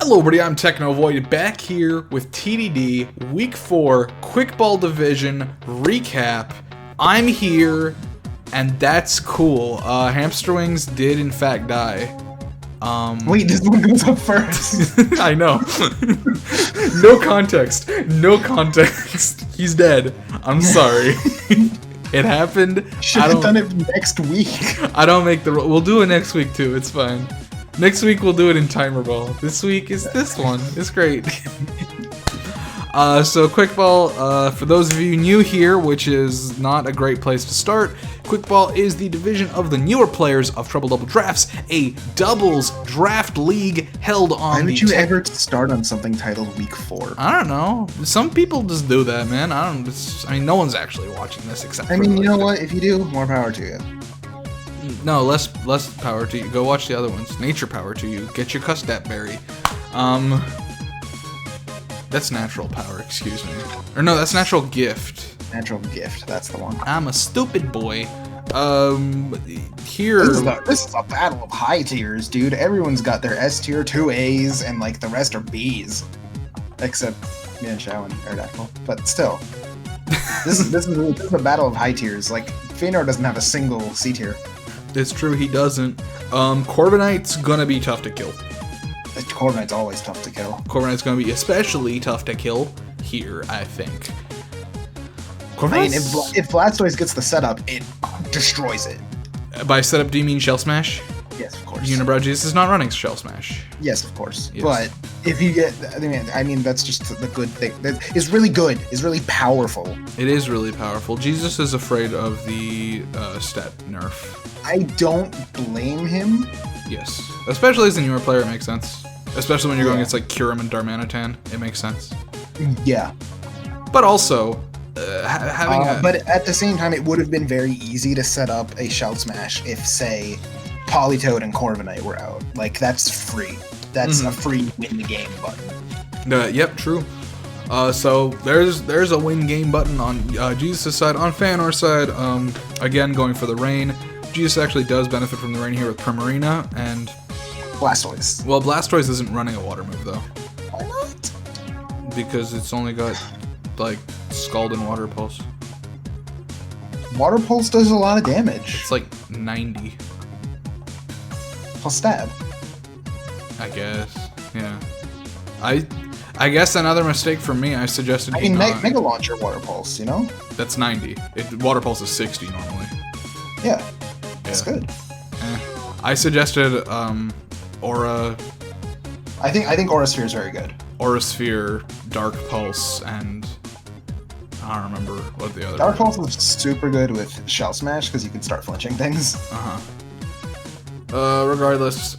Hello everybody, I'm TechnoVoid back here with TDD Week 4 Quickball Division recap. I'm here, and that's cool. Hamsterwings did in fact die. Wait, this one goes up first. I know. No context. No context. He's dead. I'm sorry. It happened. Should have done it next week. I don't make the rule. We'll do it next week too. It's fine. Next week we'll do it in Timer Ball. This week is this one. It's great. So Quickball, for those of you new here, which is not a great place to start, Quickball is the division of the newer players of Treble Double Drafts, a doubles draft league held on. Why would you ever start on something titled Week 4? I don't know. Some people just do that, man. I mean, no one's actually watching this except. I mean, you know what? If you do, more power to you. No, less power to you. Go watch the other ones. Nature power to you. Get your Custat Berry. That's natural power, excuse me. Or no, that's natural gift. Natural gift, that's the one. I'm a stupid boy. Here... This is a battle of high tiers, dude. Everyone's got their S tier, 2 A's, and like the rest are B's. Except Mianshao and Aerodactyl. But still. This is a battle of high tiers. Like, Feanor doesn't have a single C tier. It's true, he doesn't. Corviknight's gonna be tough to kill. Corviknight's always tough to kill. Corviknight's gonna be especially tough to kill here, I think. I mean, if Blastoise gets the setup, it destroys it. By setup, do you mean Shell Smash? Yes, of course. UnibrowJesus is not running Shell Smash. Yes, of course. Yes. But if you get, I mean, that's just the good thing. It's really good. It's really powerful. It is really powerful. Jesus is afraid of the stat nerf. I don't blame him. Yes, especially as a newer player, it makes sense. Especially when you're going against like Kyurem and Darmanitan, it makes sense. Yeah. But also, having but at the same time, it would have been very easy to set up a Shell Smash if, say, Politoed and Corviknight were out. Like, that's free. That's a free win the game button. Yep, true. So there's a win game button on Jesus' side. On Feanor's side, again going for the rain. Jesus actually does benefit from the rain here with Primarina and Blastoise. Well, Blastoise isn't running a water move though. Why not? Because it's only got like Scald and Water Pulse. Water Pulse does a lot of damage. It's like 90. Plus stab. I guess. Yeah. I guess another mistake from me. I suggested. I mean, Mega Launcher Water Pulse. You know. That's 90. Water Pulse is 60 normally. Yeah. That's good. I suggested Aura. I think Aura Sphere is very good. Aura Sphere, Dark Pulse, and I don't remember what the other. Dark Pulse is super good with Shell Smash because you can start flinching things. Regardless,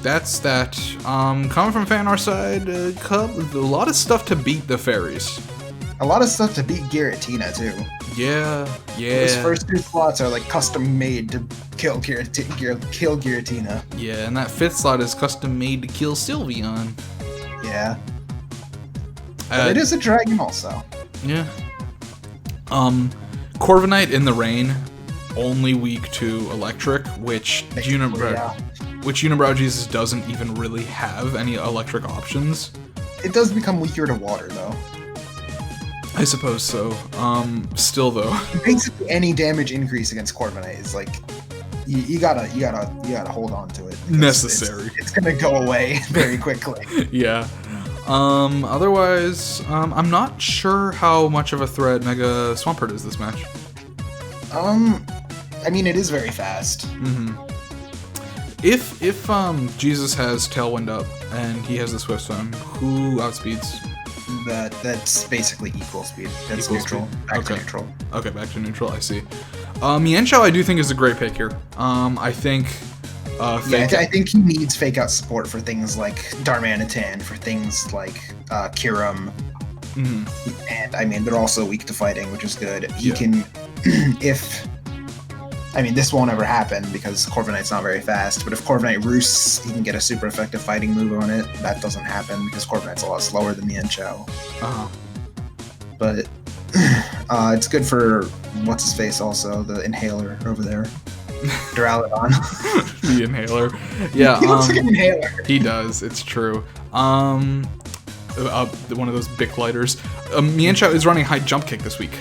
that's that. Coming from Feanor's side, a lot of stuff to beat the fairies. A lot of stuff to beat Giratina too. Yeah. Those first 2 slots are like custom made to kill Giratina. Yeah, and that 5th slot is custom made to kill Sylveon. Yeah. But it is a dragon also. Yeah. Corviknight in the rain, only weak to electric, which UnibrowJesus doesn't even really have any electric options. It does become weaker to water though. I suppose so. Still though. Basically any damage increase against Corviknight is like you gotta hold on to it. Necessary. It's gonna go away very quickly. Yeah. Otherwise, I'm not sure how much of a threat Mega Swampert is this match. I mean it is very fast. If Jesus has Tailwind up and he has the Swift Swim, who outspeeds? That's basically equal speed. That's equal neutral. Speed. Back to neutral. Okay, back to neutral. I see. Mianshao, I do think is a great pick here. I think. I think he needs fake out support for things like Darmanitan, for things like Kyurem, and I mean they're also weak to fighting, which is good. He can, I mean, this won't ever happen because Corviknight's not very fast, but if Corviknight roosts, he can get a super effective fighting move on it. That doesn't happen because Corviknight's a lot slower than Mianshao. But it's good for what's-his-face also, the Inhaler over there. Duraludon. The inhaler. Yeah, He looks like an inhaler. he does. It's true. One of those Bic lighters. Mienshao is running high jump kick this week.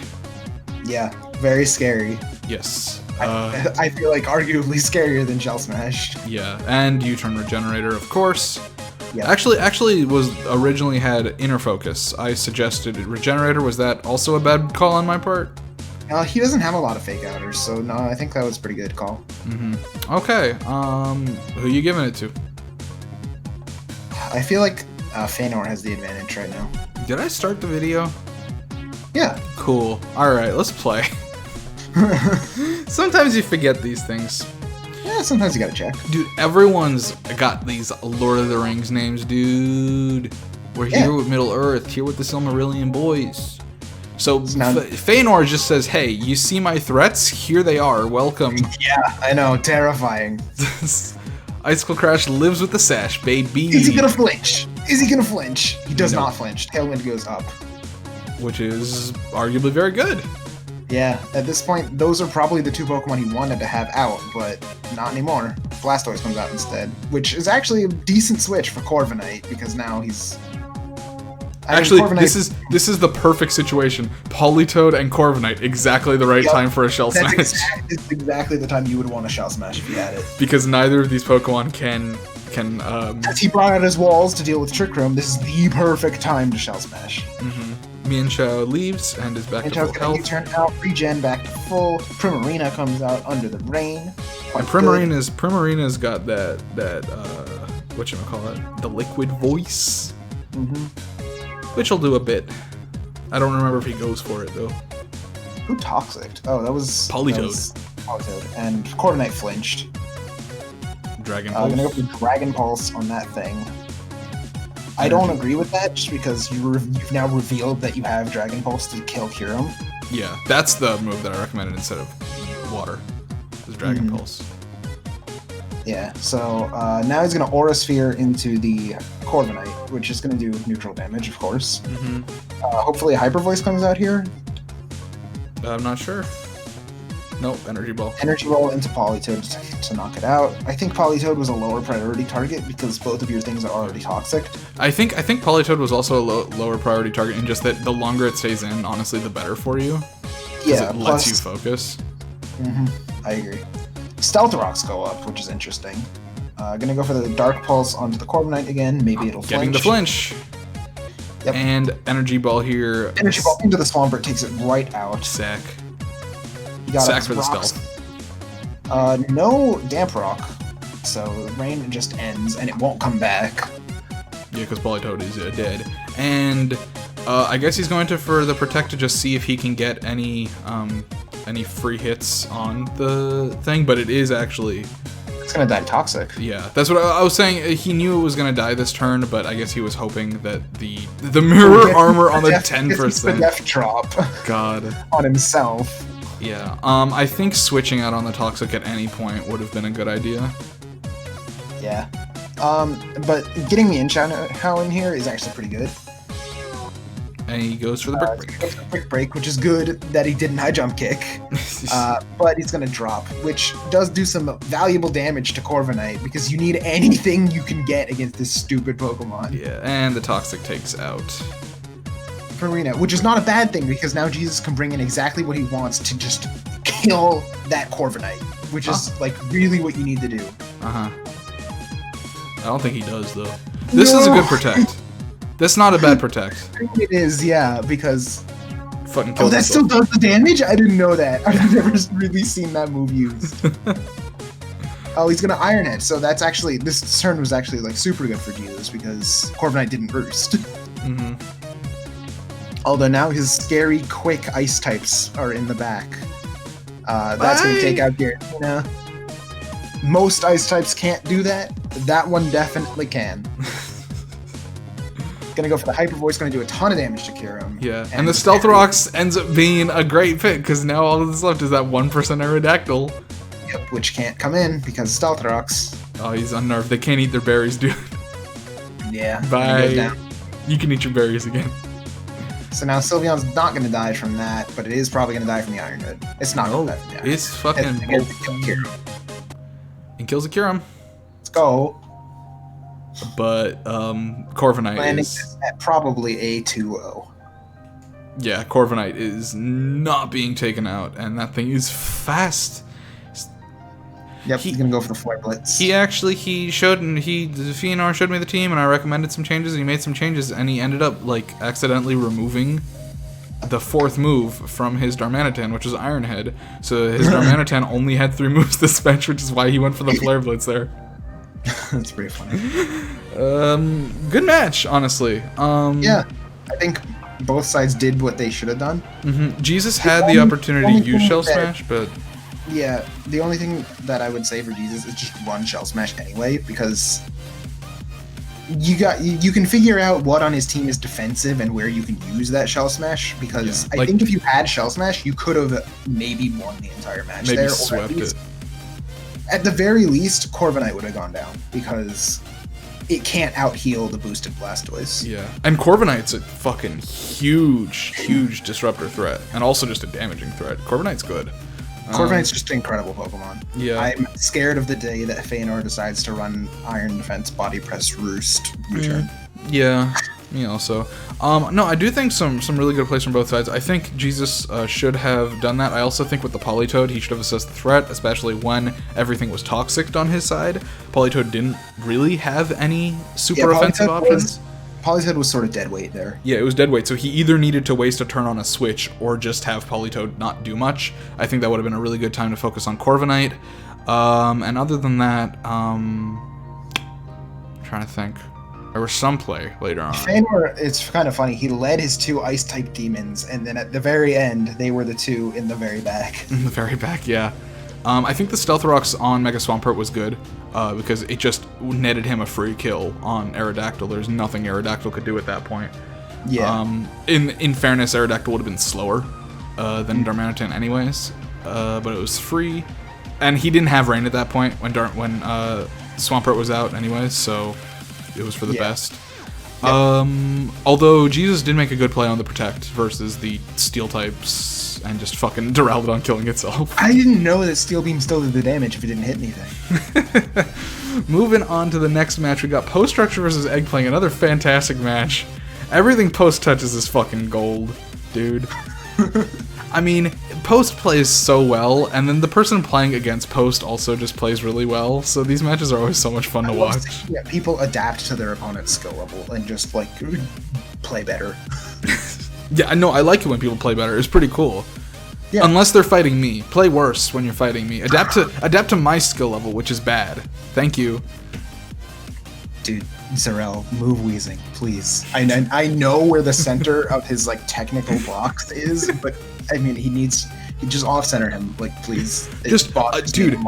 Yeah, very scary. Yes. I feel like arguably scarier than Shell Smash. Yeah, and U-turn regenerator, of course. Yeah. Actually was originally had inner focus. I suggested regenerator. Was that also a bad call on my part? He doesn't have a lot of fake outers, so no, I think that was a pretty good call. Okay. Who you giving it to? I feel like Feanor has the advantage right now. Did I start the video? Yeah. Cool. All right, let's play. Sometimes you forget these things. Yeah, sometimes you gotta check. Dude, everyone's got these Lord of the Rings names, dude. We're here with Middle Earth, here with the Silmarillion boys. So Feanor just says, hey, you see my threats? Here they are, welcome. Yeah, I know, terrifying. Icicle Crash lives with the sash, baby. Is he gonna flinch? Is he gonna flinch? He does not flinch. Tailwind goes up. Which is arguably very good. Yeah, at this point, those are probably the two Pokemon he wanted to have out, but not anymore. Blastoise comes out instead, which is actually a decent switch for Corviknight, because now he's... Actually, this is the perfect situation. Politoed and Corviknight, exactly the right time for a Shell Smash. It's exactly the time you would want a Shell Smash if you had it. Because neither of these Pokemon can As he brought out his walls to deal with Trick Room, this is the perfect time to Shell Smash. Mienshao leaves and is back to full health. Mienshao's gonna turn out, regen back to full. Primarina comes out under the rain. And Primarina's got that whatchamacallit, the liquid voice. Which will do a bit. I don't remember if he goes for it though. Who toxic? Oh, that was Politoed. Politoed. And Corviknight flinched. Dragon Pulse. I'm gonna go for Dragon Pulse on that thing. I don't agree with that, just because you've now revealed that you have Dragon Pulse to kill Kyurem. Yeah, that's the move that I recommended instead of Water. Is Dragon Pulse. Yeah, so now he's gonna Aura Sphere into the Corviknight, which is gonna do neutral damage, of course. Hopefully a Hyper Voice comes out here. I'm not sure. Nope, Energy Ball. Energy Ball into Politoed to knock it out. I think Politoed was a lower priority target because both of your things are already toxic. I think Politoed was also a lower priority target, in just that the longer it stays in, honestly, the better for you. Yeah, it lets you focus. I agree. Stealth Rocks go up, which is interesting. Gonna go for the Dark Pulse onto the Corviknight again. Maybe it'll flinch. Getting the flinch. Yep. And Energy Ball here. Energy Ball into the Swampert takes it right out. Sack. Sack for the stealth. No Damp Rock, so the rain just ends and it won't come back. Yeah, because Politoed is dead. And I guess he's going for the Protect to just see if he can get any free hits on the thing, but it is actually... It's gonna die toxic. Yeah, that's what I was saying. He knew it was gonna die this turn, but I guess he was hoping that the mirror armor on the 10%. The death drop. God. On himself. Yeah, I think switching out on the Toxic at any point would have been a good idea. Yeah. But getting Mienshao in here is actually pretty good. And he goes for the Brick Break, which is good that he didn't high jump kick. But he's going to drop, which does do some valuable damage to Corviknight, because you need anything you can get against this stupid Pokemon. Yeah, and the Toxic takes out Farina, which is not a bad thing, because now Jesus can bring in exactly what he wants to just kill that Corviknight, which is like really what you need to do. I don't think he does though. This is a good Protect. That's not a bad Protect. It is, yeah, because fucking kill that still does the damage? I didn't know that. I've never really seen that move used. Oh, he's gonna Iron Head, so that's actually, this turn was actually like super good for Jesus because Corviknight didn't burst. Although now his scary, quick ice types are in the back. That's going to take out Giratina. Most ice types can't do that. That one definitely can. Going to go for the Hyper Voice, going to do a ton of damage to Kyurem. Yeah, and the Stealth Rocks ends up being a great pick, because now all that's left is that 1% Aerodactyl. Yep, which can't come in because Stealth Rocks. Oh, he's unnerved. They can't eat their berries, dude. Yeah. Bye. You can eat your berries again. So now Sylveon's not going to die from that, but it is probably going to die from the Iron Head. It's not going to die from the Iron Head. It's fucking... and kills a Curum. Let's go. But Corviknight Landing is at probably a 2-0. Yeah, Corviknight is not being taken out, and that thing is fast. Yep, he's gonna go for the Flare Blitz. Feanor showed me the team, and I recommended some changes. He made some changes, and he ended up like accidentally removing the 4th move from his Darmanitan, which is Iron Head. So his Darmanitan only had 3 moves this bench, which is why he went for the Flare Blitz there. That's pretty funny. Good match, honestly. Yeah, I think both sides did what they should have done. Jesus had the opportunity to use Shell Smash, but yeah, the only thing that I would say for Jesus is just run Shell Smash anyway, because you can figure out what on his team is defensive and where you can use that Shell Smash, because I think if you had Shell Smash, you could have maybe won the entire match maybe there. swept it. At the very least, Corviknight would have gone down, because it can't out-heal the boosted Blastoise. Yeah, and Corviknight's a fucking huge disruptor threat, and also just a damaging threat. Corviknight's good. Corviknight's just an incredible Pokemon. Yeah. I'm scared of the day that Feanor decides to run Iron Defense, Body Press, Roost, U-turn. Yeah, me also. No, I do think some really good plays from both sides. I think Jesus should have done that. I also think with the Politoed, he should have assessed the threat, especially when everything was toxic on his side. Politoed didn't really have any super offensive options. Politoed was sort of dead weight there. Yeah, it was dead weight, so he either needed to waste a turn on a switch or just have Politoed not do much. I think that would have been a really good time to focus on Corviknight. And other than that, I'm trying to think. There was some play later on. Feanor, it's kind of funny. He led his 2 Ice-type demons, and then at the very end, they were the 2 in the very back. In the very back, yeah. I think the Stealth Rocks on Mega Swampert was good, because it just netted him a free kill on Aerodactyl. There's nothing Aerodactyl could do at that point. Yeah. In fairness, Aerodactyl would have been slower than Darmanitan anyways, but it was free. And he didn't have rain at that point when Swampert was out anyways, so it was for the best. Yep. Although Jesus did make a good play on the Protect versus the Steel types and just fucking derailed it on killing itself. I didn't know that Steel Beam still did the damage if it didn't hit anything. Moving on to the next match, we got Poststructure versus Eggpling, another fantastic match. Everything Post touches is fucking gold, dude. I mean, Post plays so well, and then the person playing against Post also just plays really well, so these matches are always so much fun to watch. Yeah, people adapt to their opponent's skill level and just, like, play better. Yeah, no, I like it when people play better. It's pretty cool. Yeah. Unless they're fighting me. Play worse when you're fighting me. Adapt to my skill level, which is bad. Thank you. Dude, Zarel, move Wheezing, please. I know where the center of his, like, technical box is, but, I mean, he just off-center him, like, please. Just, dude,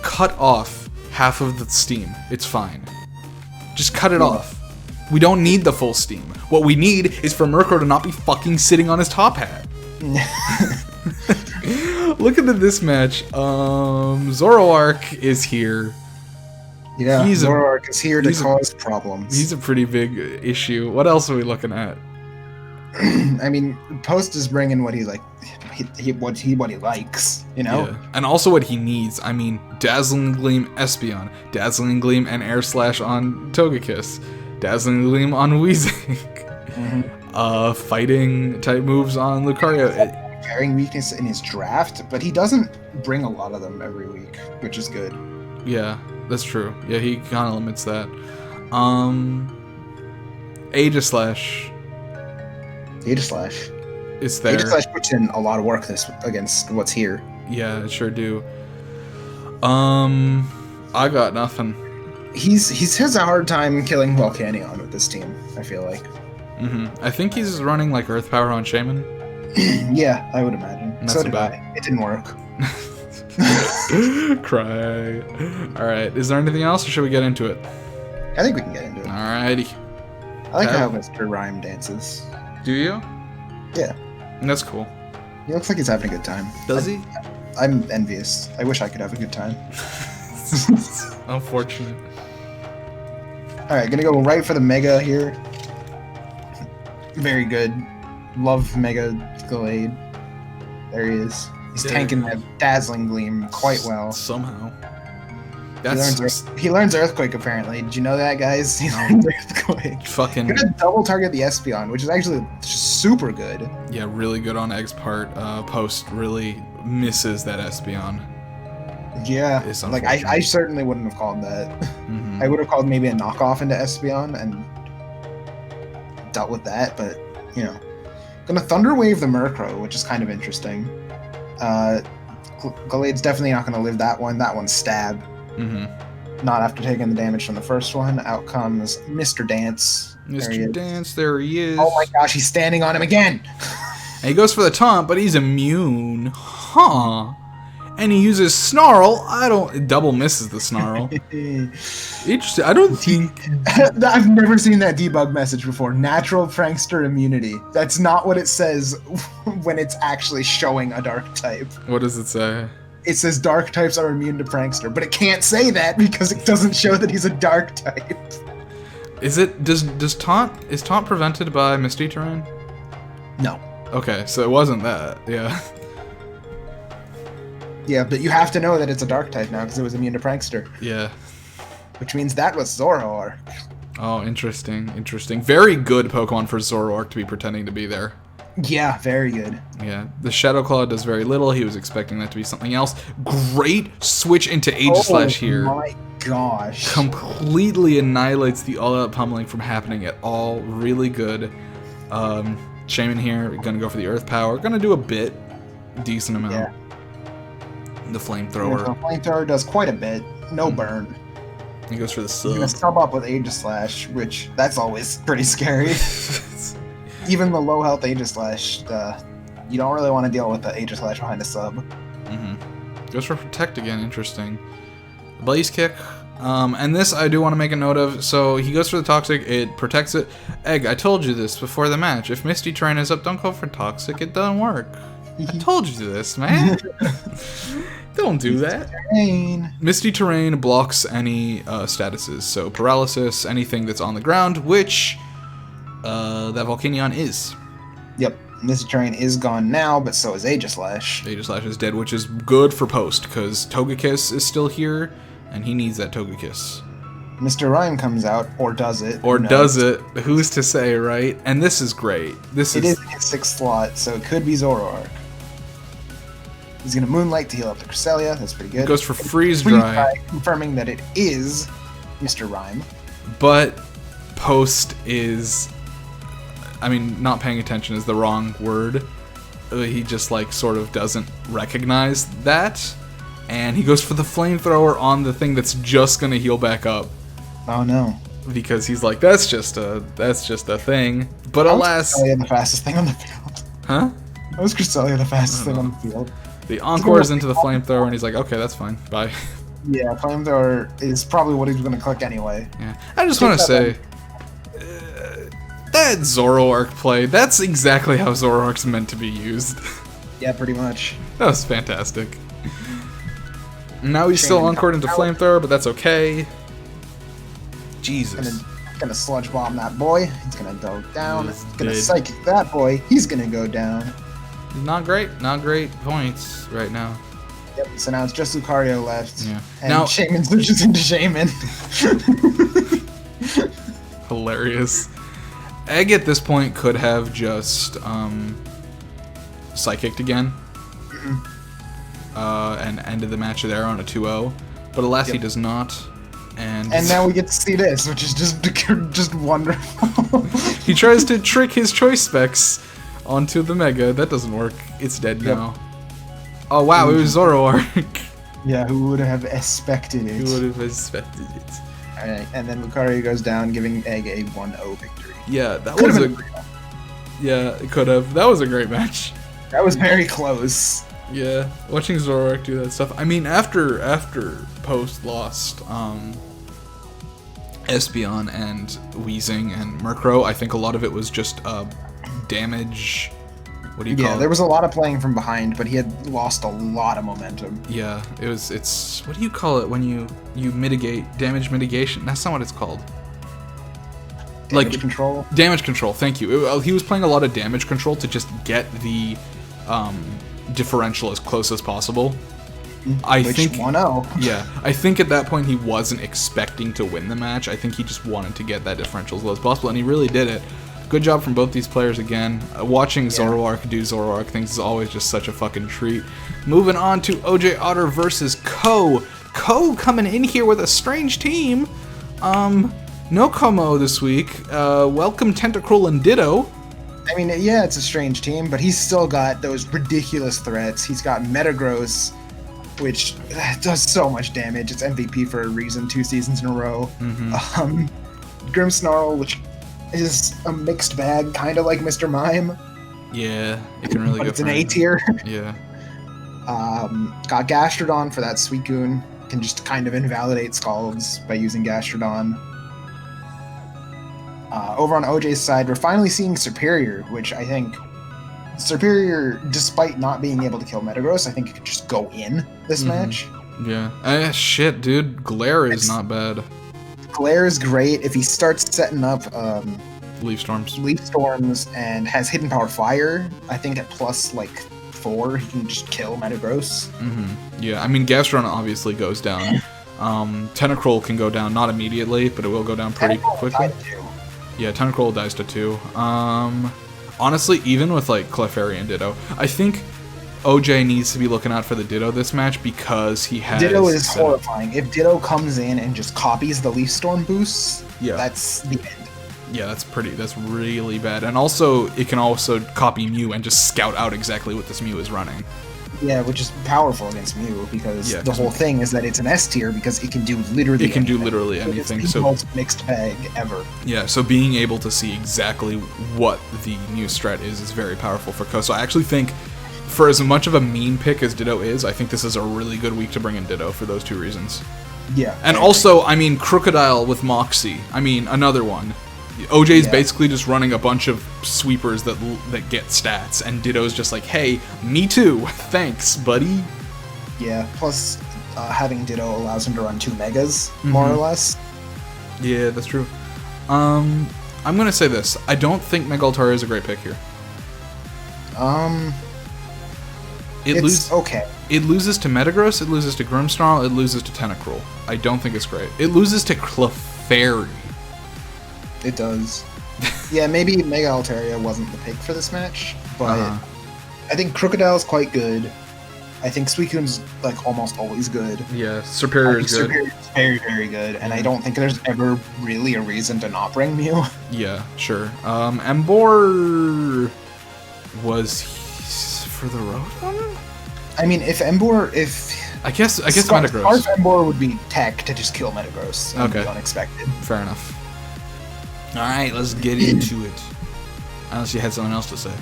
cut off half of the steam. It's fine. Just cut it off. We don't need the full steam. What we need is for Murkrow to not be fucking sitting on his top hat. Look at this match. Zoroark is here. Yeah, Zoroark is here to cause problems. He's a pretty big issue. What else are we looking at? I mean, Post is bringing what he like, what he likes, you know. Yeah. And also what he needs. I mean, Dazzling Gleam Espeon, Dazzling Gleam and Air Slash on Togekiss, Dazzling Gleam on Weezing, fighting type moves on Lucario. Carrying weakness in his draft, but he doesn't bring a lot of them every week, which is good. Yeah, that's true. Yeah, he kind of limits that. Aegislash is there. Aegislash puts in a lot of work against what's here. Yeah, it sure do. I got nothing. He has a hard time killing Volcanion with this team, I feel like. I think he's running like Earth Power on Shaman. Yeah, I would imagine. That's so did I. It didn't work. Cry. Alright, is there anything else or should we get into it? I think we can get into it. Alrighty. I like how Mr. Rhyme dances. Do you? Yeah. That's cool. He looks like he's having a good time. Does he? I'm envious. I wish I could have a good time. Unfortunate. Alright, gonna go right for the Mega here. Very good. Love Mega Glade. There he is. He's tanking that Dazzling Gleam quite well. Somehow. He learns Earthquake, apparently. Did you know that, guys? He learns Earthquake. Fucking... Gonna double target the Espeon, which is actually super good. Yeah, really good on Egg's part. Post really misses that Espeon. Yeah, like I certainly wouldn't have called that. Mm-hmm. I would have called maybe a knockoff into Espeon and dealt with that, but, you know. Gonna Thunder Wave the Murkrow, which is kind of interesting. Glade's definitely not gonna live that one. That one's Stab. Mm-hmm. Not after taking the damage from the first one. Out comes Mr. Dance. Mr. Dance, there he is. Oh my gosh, he's standing on him again! And he goes for the taunt, but he's immune. Huh. And he uses Snarl. Double misses the Snarl. Interesting. I don't think... I've never seen that debug message before. Natural Prankster immunity. That's not what it says when it's actually showing a dark type. What does it say? It says dark types are immune to Prankster, but it can't say that because it doesn't show that he's a dark type. Is taunt prevented by Misty Terrain? No. Okay, so it wasn't that. Yeah. Yeah, but you have to know that it's a dark type now because it was immune to Prankster. Yeah. Which means that was Zoroark. Oh, interesting. Interesting. Very good Pokemon for Zoroark to be pretending to be there. Yeah, very good. Yeah. The Shadow Claw does very little. He was expecting that to be something else. Great switch into Aegislash here. Oh my gosh. Completely annihilates the all-out pummeling from happening at all. Really good. Shaman here, gonna go for the Earth Power. Gonna do a bit. Decent amount. Yeah. The Flamethrower. Yeah, the Flamethrower does quite a bit. No burn. He goes for the He's sub. gonna sub up with Aegislash, which that's always pretty scary. Even the low health Aegislash, you don't really want to deal with the Aegislash behind a sub. Mm-hmm. Goes for Protect again. Interesting. Blaze Kick. And this I do want to make a note of. So he goes for the Toxic. It protects it. Egg, I told you this before the match. If Misty Terrain is up, don't go for Toxic. It doesn't work. I told you this, man. Don't do that. Misty Terrain blocks any statuses. So Paralysis, anything that's on the ground, which that Volcanion is. Yep. Misty Terrain is gone now, but so is Aegislash. Aegislash is dead, which is good for Post, because Togekiss is still here, and he needs that Togekiss. Mr. Rhyme comes out, or does it? Or does it? Who's to say, right? And this is great. It is his 6th slot, so it could be Zoroark. He's going to Moonlight to heal up the Cresselia. That's pretty good. Goes for Freeze Dry. Confirming that it is Mr. Rhyme. But Post is... I mean, not paying attention is the wrong word. He just, like, sort of doesn't recognize that. And he goes for the Flamethrower on the thing that's just going to heal back up. Oh, no. Because he's like, that's just a thing. But alas... Cresselia the fastest thing on the field. Huh? How was Cresselia the fastest thing on the field? The Encore is into the Flamethrower, and he's like, okay, that's fine. Bye. Yeah, Flamethrower is probably what he's going to click anyway. Yeah. I just want to say, that Zoroark play, that's exactly how Zoroark's meant to be used. Yeah, pretty much. That was fantastic. Now he's still Encored into Flamethrower, but that's okay. Jesus. Gonna Sludge Bomb that boy. He's gonna go down. Gonna Psychic that boy. He's gonna go down. Not great points right now. Yep, so now it's just Lucario left. Yeah. And now Shaman switches into Shaman. Hilarious. Egg at this point could have just Psychicked again. And ended the match there on a 2-0. But alas, he does not. And now we get to see this, which is just wonderful. He tries to trick his choice specs onto the Mega. That doesn't work. It's dead now. Oh wow, it was Zoroark. Yeah, who would have expected it? Who would have expected it? Alright, and then Lucario goes down, giving Egg a 1-0 victory. Yeah, that was a... Yeah, it could have. That was a great match. That was very close. Yeah, watching Zoroark do that stuff. I mean, after Post lost Espeon and Weezing and Murkrow, I think a lot of it was just damage. What do you call it? Yeah, there was a lot of playing from behind, but he had lost a lot of momentum. Yeah, it's what do you call it when you mitigate damage mitigation? That's not what it's called. Damage control? Damage control, thank you. He was playing a lot of damage control to just get the differential as close as possible. I which think 1-0. Yeah, I think at that point he wasn't expecting to win the match. I think he just wanted to get that differential as low as possible, and he really did it. Good job from both these players again. Watching Zoroark do Zoroark things is always just such a fucking treat. Moving on to OJ Otter versus Ko. Ko coming in here with a strange team. No Como this week. Welcome Tentacruel and Ditto. I mean, yeah, it's a strange team, but he's still got those ridiculous threats. He's got Metagross, which does so much damage. It's MVP for a reason, 2 seasons in a row. Grimmsnarl, which is a mixed bag, kind of like Mr. Mime. Yeah, it can really but go it's an A tier. Yeah. Got Gastrodon for that Suicune. Can just kind of invalidate Scalds by using Gastrodon. Over on OJ's side, we're finally seeing Superior, which I think Superior, despite not being able to kill Metagross, I think it could just go in this match. Yeah. Shit, dude. Glare is not bad. Glare is great if he starts setting up Leaf Storms. Leaf Storms and has Hidden Power Fire. I think at plus like 4, he can just kill Metagross. Yeah, I mean Gastrodon obviously goes down. Tentacruel can go down not immediately, but it will go down pretty quickly. Yeah, Tentacruel dies to 2. Honestly, even with like Clefairy and Ditto, I think OJ needs to be looking out for the Ditto this match because he has... Ditto is horrifying. If Ditto comes in and just copies the Leaf Storm boosts, that's the end. Yeah, that's really bad. And also, it can also copy Mew and just scout out exactly what this Mew is running. Yeah, which is powerful against Mew because the whole thing is that it's an S tier because it can do literally anything. Do literally anything. It's the most mixed bag ever. Yeah, so being able to see exactly what the Mew strat is very powerful for Ko. So I actually think, for as much of a mean pick as Ditto is, I think this is a really good week to bring in Ditto for those 2 reasons. Yeah. And also, I mean, Crocodile with Moxie. I mean, another one. OJ's basically just running a bunch of sweepers that get stats, and Ditto's just like, hey, me too, thanks, buddy. Yeah, plus having Ditto allows him to run 2 Megas, more or less. Yeah, that's true. I'm gonna say this. I don't think Mega Altaria is a great pick here. It's okay. It loses to Metagross, it loses to Grimmsnarl, it loses to Tentacruel. I don't think it's great. It loses to Clefairy. It does. Yeah, maybe Mega Altaria wasn't the pick for this match, but I think Crocodile's quite good. I think Suicune's like almost always good. Yeah, Superior is good. Superior is very, very good, and I don't think there's ever really a reason to not bring Mew. Yeah, sure. Emboar was for the Rotom? I mean, if I guess Metagross. Scarf Emboar would be tech to just kill Metagross. Okay. Unexpected. Fair enough. Alright, let's get into it. Unless you had something else to say.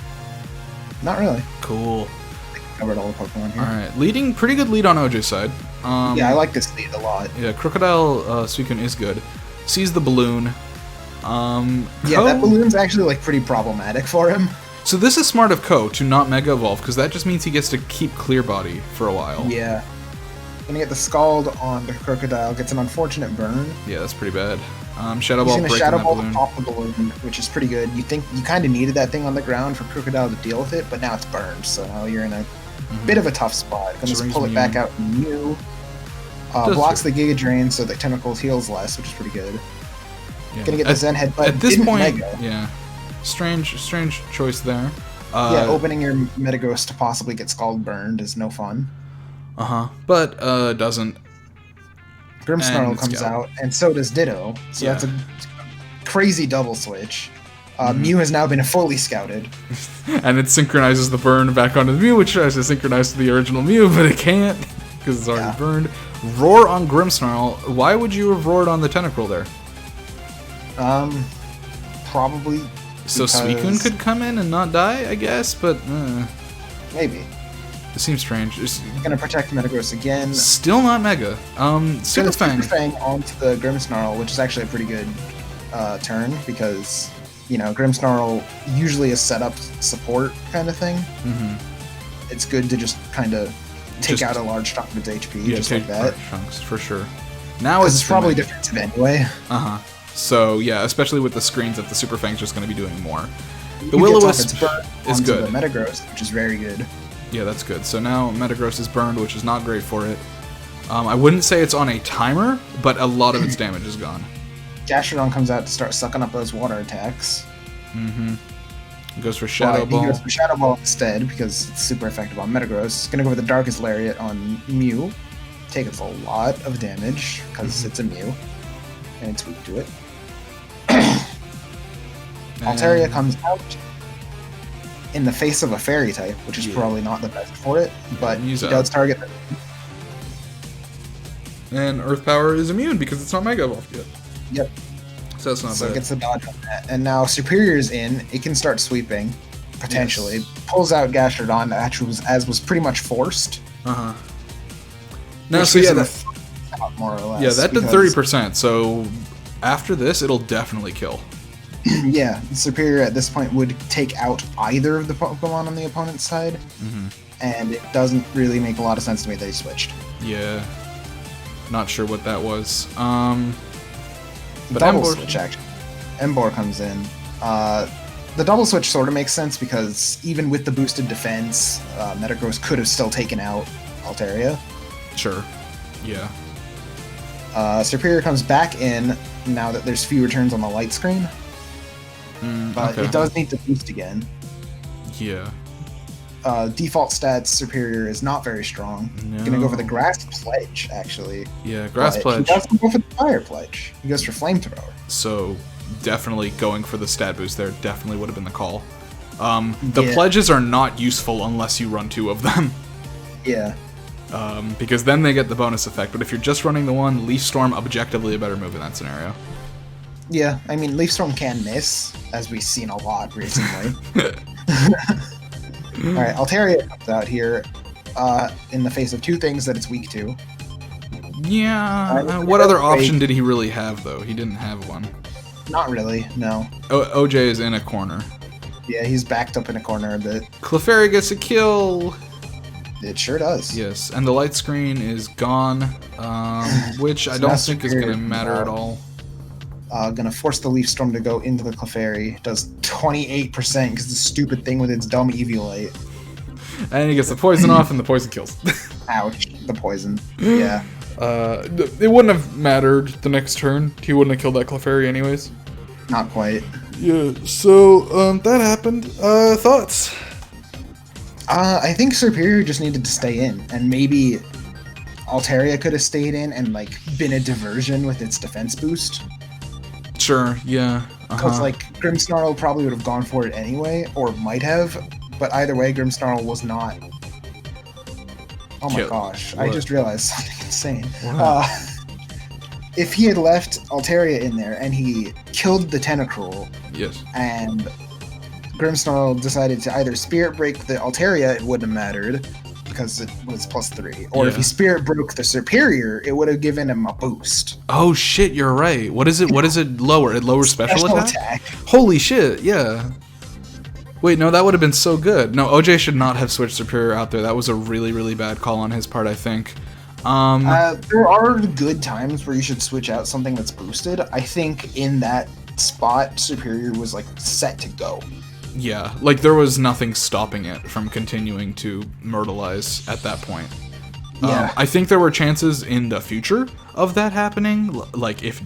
Not really. Cool. I covered all the Pokemon here. Alright, pretty good lead on OJ's side. Yeah, I like this lead a lot. Yeah, Crocodile Suicune is good. Sees the balloon. Yeah, that balloon's actually like pretty problematic for him. So this is smart of Ko to not Mega Evolve, because that just means he gets to keep Clear Body for a while. Yeah. Gonna get the Scald on the Crocodile, gets an unfortunate burn. Yeah, that's pretty bad. Shadow Ball breaking Shadow that Ball balloon. off the balloon, which is pretty good. You think you kind of needed that thing on the ground for Crocodile to deal with it, but now it's burned, so now you're in a bit of a tough spot. Gonna just pull it back out in Mew. Blocks the Giga Drain so that Tentacles heals less, which is pretty good. Yeah. Gonna get the Zen Headbutt. At this point, Mega. Yeah. Strange choice there. Yeah, opening your Metagross to possibly get Scald burned is no fun. But doesn't. Grimmsnarl comes out, and so does Ditto. So that's a crazy double switch. Mew has now been fully scouted. And it synchronizes the burn back onto the Mew, which tries to synchronize to the original Mew, but it can't, because it's already burned. Roar on Grimmsnarl. Why would you have roared on the Tentacruel there? Probably so Suicune could come in and not die, I guess, but... Maybe. It seems strange. It's gonna protect Metagross again. Still not Mega. Super Fang. Super Fang onto the Grimmsnarl, which is actually a pretty good turn, because, you know, Grimmsnarl usually is set up support kind of thing. It's good to just kind of take out a large chunk of its HP, just like that. Chunks, for sure. Now it's probably defensive anyway. So, yeah, especially with the screens that the Super Fang's just going to be doing more. The Will-O-Wisp is good. The Metagross, which is very good. Yeah, that's good. So now Metagross is burned, which is not great for it. I wouldn't say it's on a timer, but a lot of its damage is gone. Gastrodon comes out to start sucking up those water attacks. Mm-hmm. Goes for Shadow Ball. He goes for Shadow Ball instead because it's super effective on Metagross. Gonna go with the Darkest Lariat on Mew. Takes a lot of damage because it's a Mew. And it's weak to it. Altaria comes out in the face of a Fairy type, which is probably not the best for it, but he does target them. And Earth Power is immune because it's not Mega Evolved yet. Yep. So that's not bad. So it gets the dodge on that. And now Superior's in. It can start sweeping, potentially. Yes. Pulls out Gastrodon, as was pretty much forced. Uh-huh. No, so yeah, that, more or less. yeah, that did 30%, so after this, it'll definitely kill. Yeah, Superior at this point would take out either of the Pokemon on the opponent's side, and it doesn't really make a lot of sense to me that he switched. Yeah. Not sure what that was. But double Emboar... switch, actually. Emboar comes in. The double switch sort of makes sense because even with the boosted defense, Metagross could have still taken out Altaria. Sure. Yeah. Superior comes back in now that there's fewer turns on the light screen. But it does need to boost again. Yeah. Default stats, Superior is not very strong. No. Gonna go for the Grass Pledge, actually. Yeah, Grass Pledge. He doesn't go for the Fire Pledge. He goes for Flamethrower. So, definitely going for the stat boost there definitely would have been the call. The pledges are not useful unless you run 2 of them. Yeah. Because then they get the bonus effect. But if you're just running the one, Leaf Storm objectively a better move in that scenario. Yeah, I mean, Leaf Storm can miss, as we've seen a lot recently. Alright, Altaria comes out here in the face of 2 things that it's weak to. Yeah, what other option did he really have, though? He didn't have one. Not really, no. OJ is in a corner. Yeah, he's backed up in a corner a bit. Clefairy gets a kill! It sure does. Yes, and the light screen is gone, which I don't think is going to matter at all. Gonna force the Leaf Storm to go into the Clefairy. Does 28% because the stupid thing with its dumb Eviolite. And he gets the poison off, and the poison kills. Ouch, the poison. Yeah. It wouldn't have mattered the next turn. He wouldn't have killed that Clefairy anyways. Not quite. Yeah, so, that happened. Thoughts? I think Superior just needed to stay in, and maybe Altaria could have stayed in and, like, been a diversion with its defense boost. Sure, yeah. Because, like, Grimmsnarl probably would have gone for it anyway, or might have, but either way, Grimmsnarl was not... Oh my gosh, what? I just realized something insane. If he had left Altaria in there and he killed the Tentacruel, yes, and Grimmsnarl decided to either Spirit Break the Altaria, it wouldn't have mattered because it was +3. Or if he Spirit Broke the Superior, it would have given him a boost. Oh shit, you're right. What is it? What does it lower? It lowers special attack? Holy shit, yeah. Wait, no, that would have been so good. No, OJ should not have switched Superior out there. That was a really, really bad call on his part, I think. There are good times where you should switch out something that's boosted. I think in that spot, Superior was, like, set to go. Yeah, like, there was nothing stopping it from continuing to Myrtleize at that point. Yeah. I think there were chances in the future of that happening, like, if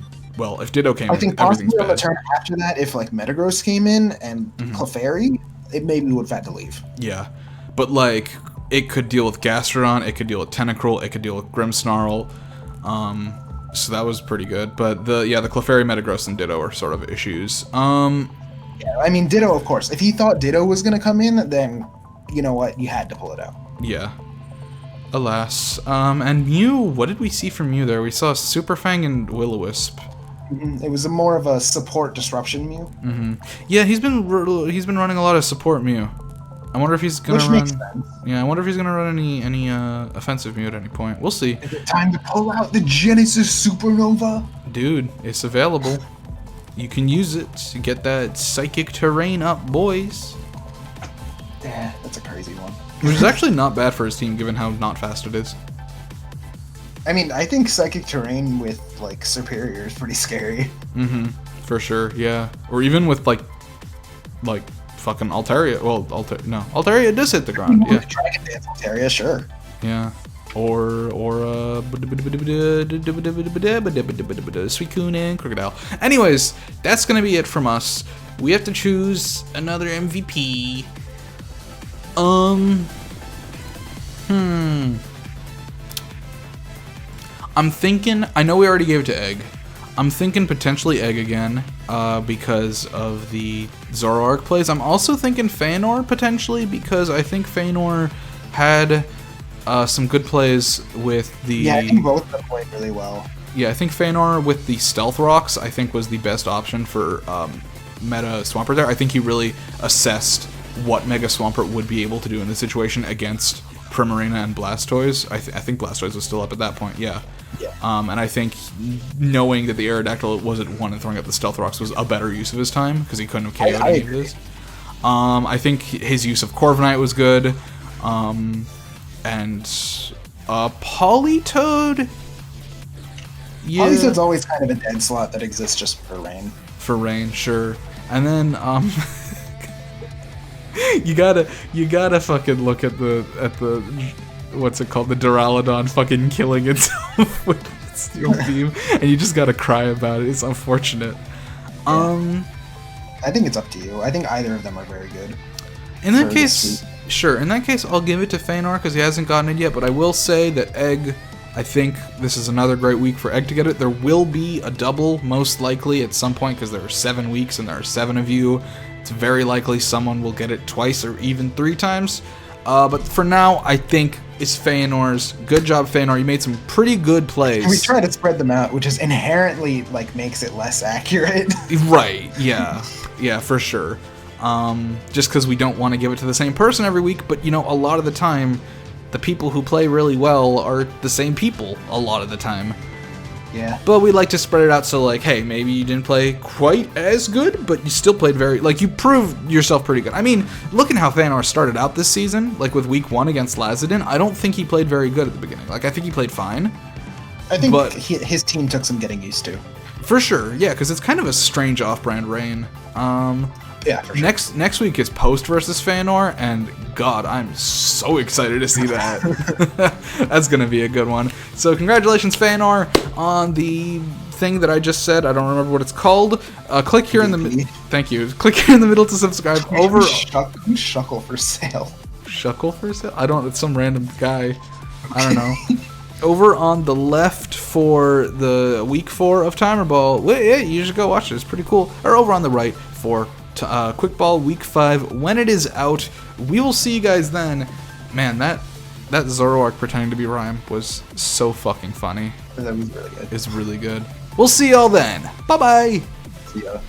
Ditto came in, I think possibly on the turn after that, if, like, Metagross came in and Clefairy, it maybe would have had to leave. Yeah, but, like, it could deal with Gastrodon, it could deal with Tentacruel, it could deal with Grimmsnarl, so that was pretty good. But the Clefairy, Metagross, and Ditto are sort of issues. Yeah, I mean, Ditto, of course. If he thought Ditto was going to come in, then, you know what, you had to pull it out. Yeah. Alas. And Mew, what did we see from Mew there? We saw Super Fang and Will-O-Wisp. It was more of a support disruption Mew. Yeah, he's been running a lot of support Mew. I wonder if he's gonna run. Makes sense. Yeah, I wonder if he's gonna run any offensive Mew at any point. We'll see. Is it time to pull out the Genesis Supernova? Dude, it's available. You can use it to get that psychic terrain up, boys. Yeah, that's a crazy one. Which is actually not bad for his team, given how not fast it is. I mean, I think psychic terrain with, like, Superior is pretty scary. For sure, yeah. Or even with, like fucking Altaria. Well, Altaria does hit the ground. Yeah. Dragon Dance Altaria, sure. Yeah. Or Suicune and Crocodile. Anyways, that's gonna be it from us. We have to choose another MVP. I'm thinking, I know we already gave it to Egg. I'm thinking potentially Egg again, because of the Zoroark plays. I'm also thinking Feanor potentially, because I think Feanor had some good plays with the... Yeah, I think both of them played really well. Yeah, I think Feanor with the Stealth Rocks, I think was the best option for Meta Swampert there. I think he really assessed what Mega Swampert would be able to do in this situation against Primarina and Blastoise. I think Blastoise was still up at that point, yeah. And I think knowing that the Aerodactyl was at 1 and throwing up the Stealth Rocks was a better use of his time, because he couldn't have KO'd any of this. I think his use of Corviknight was good. And Politoed... Yeah. Politoed's always kind of a dead slot that exists just for rain. For rain, sure. And then, you gotta fucking look at the what's it called, the Duraludon fucking killing itself with its Steel Beam, and you just gotta cry about it. It's unfortunate. Yeah. I think it's up to you. I think either of them are very good. In that case, sure. In that case, I'll give it to Feanor because he hasn't gotten it yet. But I will say that Egg, I think this is another great week for Egg to get it. There will be a double, most likely, at some point, because there are 7 weeks and there are 7 of you. It's very likely someone will get it twice or even 3 times. But for now, I think it's Feanor's. Good job, Feanor. You made some pretty good plays. We try to spread them out, which is inherently, like, makes it less accurate. Right, yeah. Yeah, for sure. Just because we don't want to give it to the same person every week, but, you know, a lot of the time, the people who play really well are the same people a lot of the time. Yeah. But we like to spread it out so, like, hey, maybe you didn't play quite as good, but you still played you proved yourself pretty good. I mean, looking how Feanor started out this season, like with week 1 against Lazadin, I don't think he played very good at the beginning. Like, I think he played fine. I think his team took some getting used to. For sure, yeah, because it's kind of a strange off-brand rain. Yeah, for sure. Next week is Post versus Feanor, and God, I'm so excited to see that. That's gonna be a good one. So congratulations, Feanor, on the thing that I just said. I don't remember what it's called. Click here in the middle. Thank you. Click here in the middle to subscribe. Who's Shuckle for sale? Shuckle for sale? It's some random guy. I don't know. Over on the left for the week 4 of Timer Ball. Wait, yeah, you should go watch it. It's pretty cool. Or over on the right for Quick Ball week 5 when it is out. We will see you guys then. Man, that Zoroark pretending to be Rhyme was so fucking funny. That was really good. It's really good. We'll see y'all then. Bye bye. See ya.